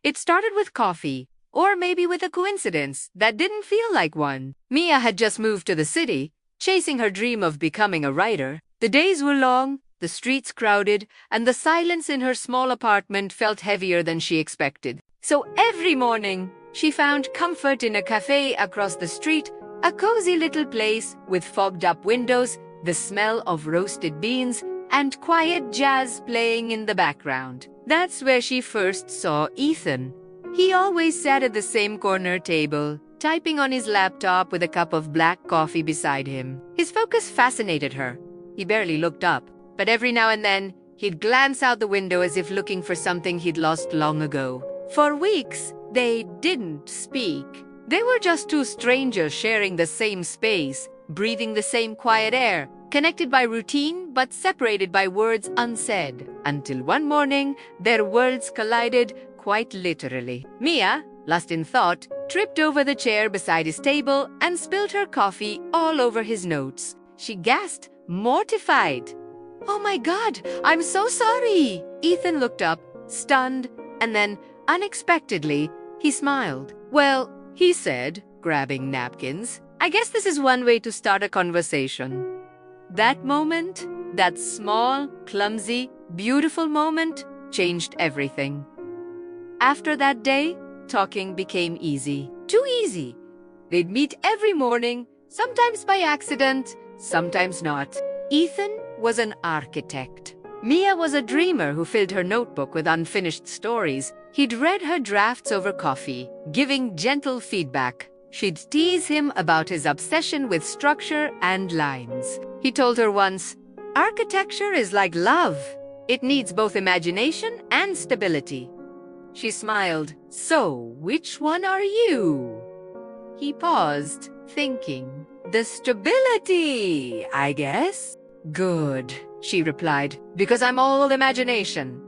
It started with coffee, or maybe with a coincidence that didn't feel like one. Mia had just moved to the city, chasing her dream of becoming a writer. The days were long, the streets crowded, and the silence in her small apartment felt heavier than she expected. So every morning, she found comfort in a cafe across the street, a cozy little place with fogged-up windows, the smell of roasted beans, and quiet jazz playing in the background. That's where she first saw Ethan. He always sat at the same corner table, typing on his laptop with a cup of black coffee beside him. His focus fascinated her. He barely looked up, but every now and then, he'd glance out the window as if looking for something he'd lost long ago. For weeks, they didn't speak. They were just two strangers sharing the same space, breathing the same quiet air, connected by routine but separated by words unsaid. Until one morning, their worlds collided, quite literally. Mia, lost in thought, tripped over the chair beside his table and spilled her coffee all over his notes. She gasped, mortified. "Oh my God, I'm so sorry!" Ethan looked up, stunned, and then, unexpectedly, he smiled. "Well," he said, grabbing napkins, "I guess this is one way to start a conversation." That moment, that small, clumsy, beautiful moment, changed everything. After that day, talking became easy. Too easy. They'd meet every morning, sometimes by accident, sometimes not. Ethan was an architect. Mia was a dreamer who filled her notebook with unfinished stories. He'd read her drafts over coffee, giving gentle feedback. She'd tease him about his obsession with structure and lines. He told her once, "Architecture is like love. It needs both imagination and stability." She smiled. "So, which one are you?" He paused, thinking. "The stability, I guess." "Good," she replied, "because I'm all imagination."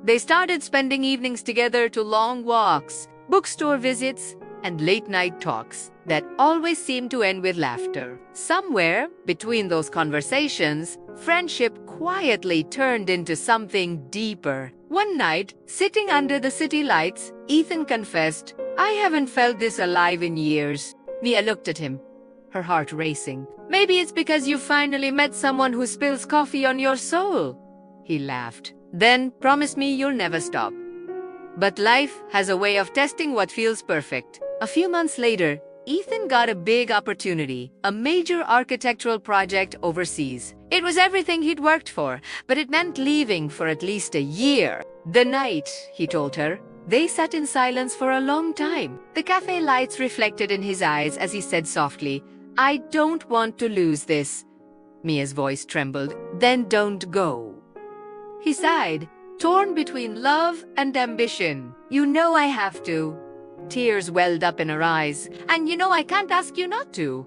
They started spending evenings together to long walks, bookstore visits, and late-night talks that always seemed to end with laughter. Somewhere between those conversations, friendship quietly turned into something deeper. One night, sitting under the city lights, Ethan confessed, "I haven't felt this alive in years." Mia looked at him, her heart racing. "Maybe it's because you finally met someone who spills coffee on your soul." He laughed. "Then promise me you'll never stop." But life has a way of testing what feels perfect. A few months later, Ethan got a big opportunity, a major architectural project overseas. It was everything he'd worked for, but it meant leaving for at least a year. The night, he told her, they sat in silence for a long time. The cafe lights reflected in his eyes as he said softly, "I don't want to lose this." Mia's voice trembled. "Then don't go." He sighed, torn between love and ambition. "You know I have to." Tears welled up in her eyes. "And you know I can't ask you not to."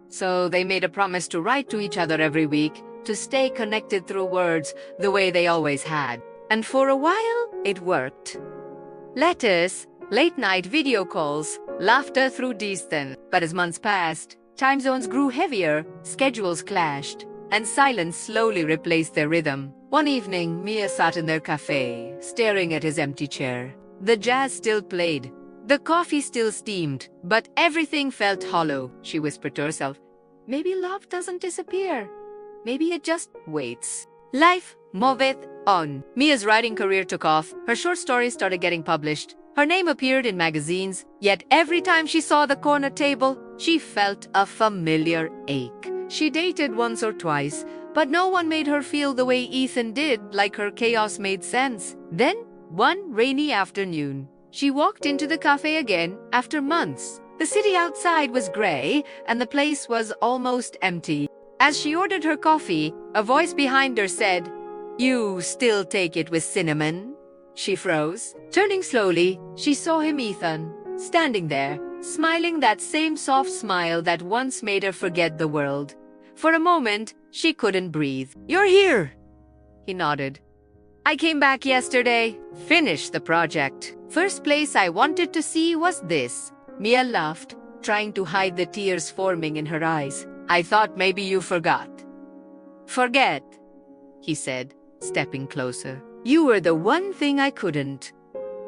So they made a promise to write to each other every week, to stay connected through words the way they always had. And for a while, it worked. Letters, late-night video calls, laughter through distance. But as months passed, time zones grew heavier, schedules clashed, and silence slowly replaced their rhythm. One evening, Mia sat in their cafe, staring at his empty chair. The jazz still played. The coffee still steamed, but everything felt hollow. She whispered to herself, "Maybe love doesn't disappear. Maybe it just waits." Life moveth on. Mia's writing career took off. Her short stories started getting published. Her name appeared in magazines, yet every time she saw the corner table, she felt a familiar ache. She dated once or twice, but no one made her feel the way Ethan did, like her chaos made sense. Then, one rainy afternoon, she walked into the cafe again after months. The city outside was gray, and the place was almost empty. As she ordered her coffee, a voice behind her said, "You still take it with cinnamon?" She froze. Turning slowly, she saw him, Ethan, standing there, smiling that same soft smile that once made her forget the world. For a moment, she couldn't breathe. "You're here!" He nodded. "I came back yesterday, finished the project. First place I wanted to see was this." Mia laughed, trying to hide the tears forming in her eyes. "I thought maybe you forgot." "Forget," he said, stepping closer. "You were the one thing I couldn't."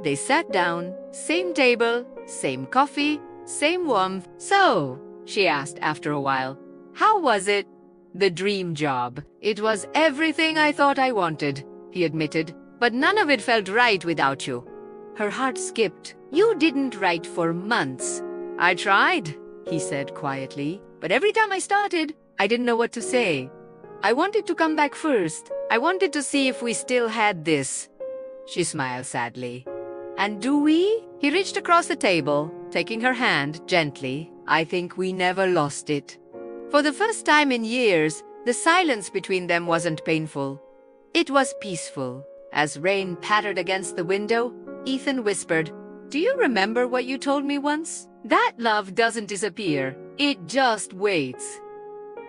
They sat down, same table, same coffee, same warmth. "So," she asked after a while, "how was it?" "The dream job. It was everything I thought I wanted," he admitted, "but none of it felt right without you." Her heart skipped. "You didn't write for months." "I tried," he said quietly, "but every time I started, I didn't know what to say. I wanted to come back first. I wanted to see if we still had this." She smiled sadly. "And do we?" He reached across the table, taking her hand gently. "I think we never lost it." For the first time in years, the silence between them wasn't painful. It was peaceful. As rain pattered against the window, Ethan whispered, "Do you remember what you told me once? That love doesn't disappear. It just waits."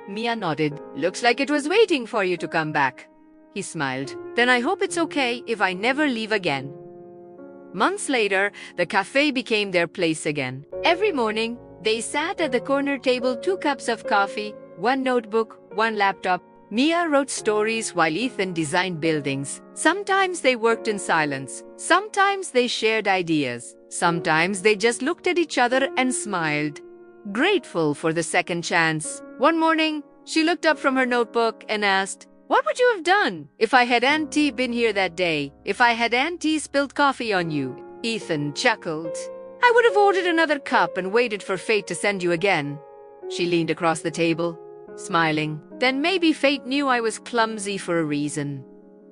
Mia nodded. "Looks like it was waiting for you to come back." He smiled. "Then I hope it's okay if I never leave again." Months later, the cafe became their place again. Every morning, they sat at the corner table, 2 cups of coffee, one notebook, one laptop. Mia wrote stories while Ethan designed buildings. Sometimes they worked in silence. Sometimes they shared ideas. Sometimes they just looked at each other and smiled, grateful for the second chance. One morning, she looked up from her notebook and asked, "What would you have done if I had Auntie been here that day? If I had Auntie spilled coffee on you?" Ethan chuckled. "I would have ordered another cup and waited for fate to send you again." She leaned across the table, smiling. "Then maybe fate knew I was clumsy for a reason."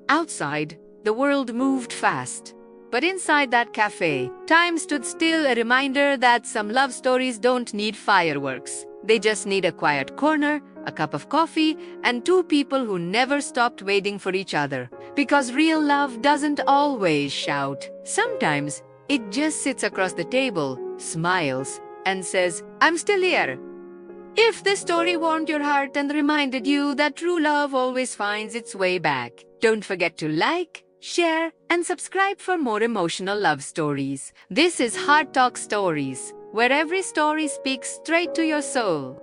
Outside, the world moved fast. But inside that cafe, time stood still, a reminder that some love stories don't need fireworks. They just need a quiet corner, a cup of coffee, and 2 people who never stopped waiting for each other. Because real love doesn't always shout. Sometimes it just sits across the table, smiles, and says, "I'm still here." If this story warmed your heart and reminded you that true love always finds its way back, don't forget to like, share, and subscribe for more emotional love stories. This is Heart Talk Stories, where every story speaks straight to your soul.